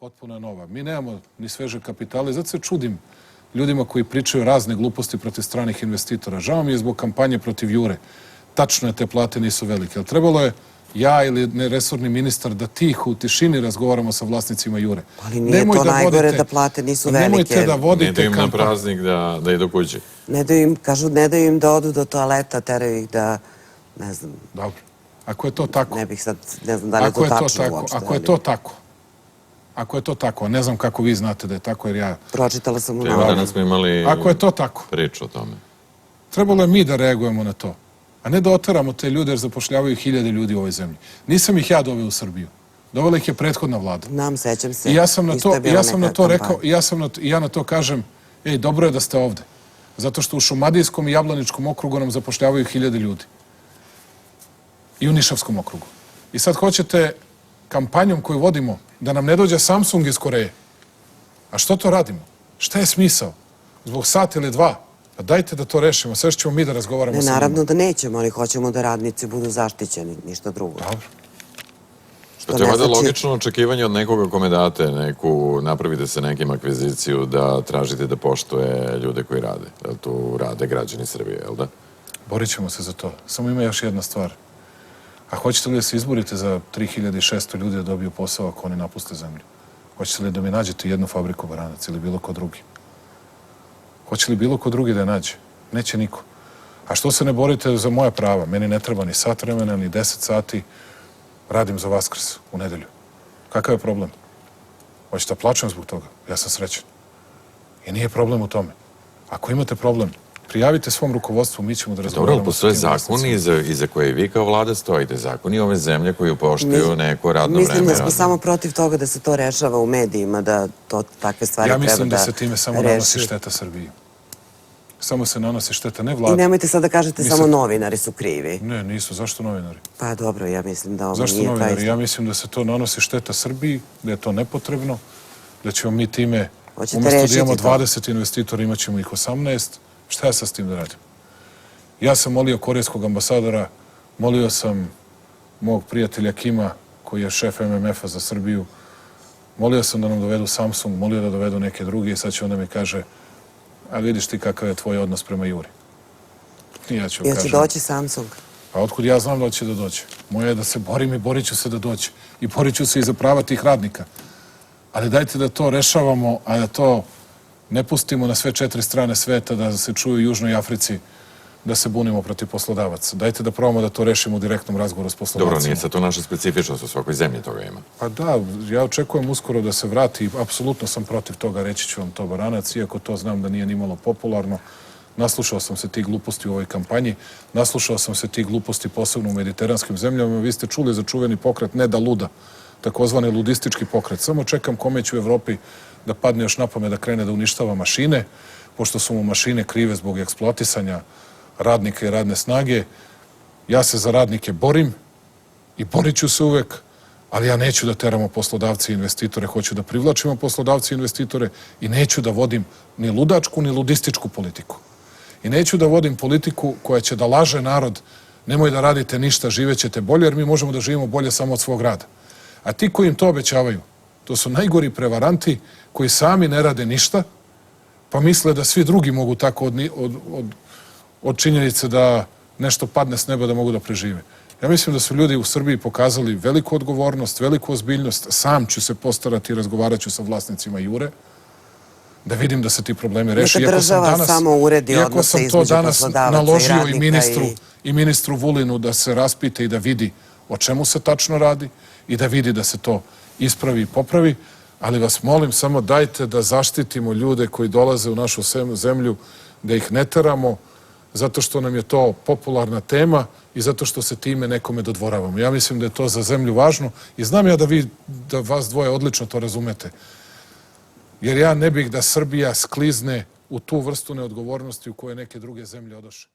Potpuno je nova. Mi nemamo ni sveže kapitale, zato se čudim ljudima koji pričaju razne gluposti protiv stranih investitora. Žao mi je zbog kampanje protiv Jure. Tačno je, te plate nisu velike. Ali trebalo je ja ili resorni ministar da tiho u tišini razgovaramo sa vlasnicima Jure. Ali nije to najgore da plate nisu velike. Nemojte da vodite kampanju. Ne daju im na praznik da idu kući. Kažu, ne daju im da odu do toaleta, teraju ih da, ne znam. Dobro. Ako je to tako. Ne bih sad, ne znam da li je to tačno uopšte. Ako je to tako. Ako je to tako, ne znam kako vi znate da je tako, jer ja... Pročitala sam u novinama. Danas smo imali priču o tome. Trebalo je mi da reagujemo na to, a ne da oteramo te ljude jer zapošljavaju hiljade ljudi u ovoj zemlji. Nisam ih ja doveo u Srbiju. Dovela ih je prethodna vlada. Nam, sećam se. I ja sam na to rekao, i ja na to kažem, ej, dobro je da ste ovde. Zato što u Šumadijskom i Jablaničkom okrugu nam zapošljavaju hiljade ljudi. I u Nišavskom okrugu. I sad hoćete kampanjom koju vodimo da nam ne dođe Samsung iz Koreje. A što to radimo? Šta je smisao? Zbog sat ili dva? Pa dajte da to rešimo. Sve ćemo mi da razgovaramo sa njima. Naravno da nećemo, ali hoćemo da radnici budu zaštićeni, ništa drugo. Dobro. Pa to je vada logično očekivanje od nekoga kome date napravite se nekim akviziciju da tražite da poštuje ljude koji rade. Jer tu rade građani Srbije, jel da? Borit ćemo se za to. Samo ima još jedna stvar. A hoćete li da se izborite za 3600 ljudi da dobiju posao ako oni napuste zemlju? Hoćete li da mi nađete jednu fabriku Baranac ili bilo ko drugi? Hoće li bilo ko drugi da je nađe? Neće niko. A što se ne borite za moja prava? Meni ne treba ni sat vremena, ni 10 sati. Radim za Vaskrs u nedelju. Kakav je problem? Hoćete da plačem zbog toga? Ja sam srećan. I nije problem u tome. Ako imate problem, prijavite svom rukovodstvu, mi ćemo da razgovaramo. Dobro, ali postoje zakoni iza koje vi kao vlada stojite. Zakoni ove zemlje koji upoštuju neko radno vreme. Mislim da smo samo protiv toga da se to rešava u medijima, da to takve stvari treba da reši. Ja mislim da se time samo nanosi šteta Srbiji. Samo se nanosi šteta, ne vlada. I nemojte sad da kažete samo novinari su krivi. Ne, nisu. Zašto novinari? Pa dobro, ja mislim da ovo nije... Zašto novinari? Ja mislim da se to nanosi šteta Srbiji, da je to nepotrebno, da ćemo mi time, umjesto da imamo 20 investitora, imat ćemo ih 18. Šta ja sad s tim da radim? Ja sam molio korejskog ambasadora, molio sam mog prijatelja Kima, koji je šef MMF-a za Srbiju, molio sam da nam dovedu Samsung, molio da dovedu neke druge i sad će onda mi kaže, a vidiš ti kakav je tvoj odnos prema Juri. Ja ću kažem. Jel će doći Samsung? Pa otkud ja znam da će da dođe. Moje je da se borim i borit ću se da dođe. I borit ću se i za prava tih radnika. Ali dajte da to rešavamo, a da to ne pustimo na sve 4 strane sveta, da se čuju u Južnoj Africi, da se bunimo protiv poslodavaca. Dajte da probamo da to rešimo u direktnom razgovoru s poslodavcima. Dobro, nije sad to naša specifičnost, u svakoj zemlji toga ima. Pa da, ja očekujem uskoro da se vrati, apsolutno sam protiv toga, reći ću vam to Baranac, iako to znam da nije nimalo popularno. Naslušao sam se tih gluposti u ovoj kampanji, naslušao sam se tih gluposti posebno u mediteranskim zemljama. Vi ste čuli za čuveni pokret Ne da luda, takozvani ludistički pokret. Samo čekam kome će u Evropi da padne još napamet da krene da uništava mašine, pošto su mu mašine krive zbog eksploatisanja radnika i radne snage. Ja se za radnike borim i borit ću se uvek, ali ja neću da teramo poslodavce i investitore, hoću da privlačimo poslodavce i investitore i neću da vodim ni ludačku, ni ludističku politiku. I neću da vodim politiku koja će da laže narod, nemoj da radite ništa, živećete bolje, jer mi možemo da živimo bolje samo od svog rada. A ti koji im to obećavaju, to su najgori prevaranti koji sami ne rade ništa, pa misle da svi drugi mogu tako od činjenice da nešto padne s neba da mogu da prežive. Ja mislim da su ljudi u Srbiji pokazali veliku odgovornost, veliku ozbiljnost. Sam ću se postarati i razgovarat ću sa vlasnicima Jure, da vidim da se ti problemi reši. Neka država samo uredi odnose između poslodavaca i radnika. Naložio i ministru Vulinu da se raspite i da vidi o čemu se tačno radi i da vidi da se to ispravi i popravi, ali vas molim samo dajte da zaštitimo ljude koji dolaze u našu zemlju, da ih ne teramo, zato što nam je to popularna tema i zato što se time nekome dodvoravamo. Ja mislim da je to za zemlju važno i znam ja da vas dvoje odlično to razumete. Jer ja ne bih da Srbija sklizne u tu vrstu neodgovornosti u koje neke druge zemlje odoše.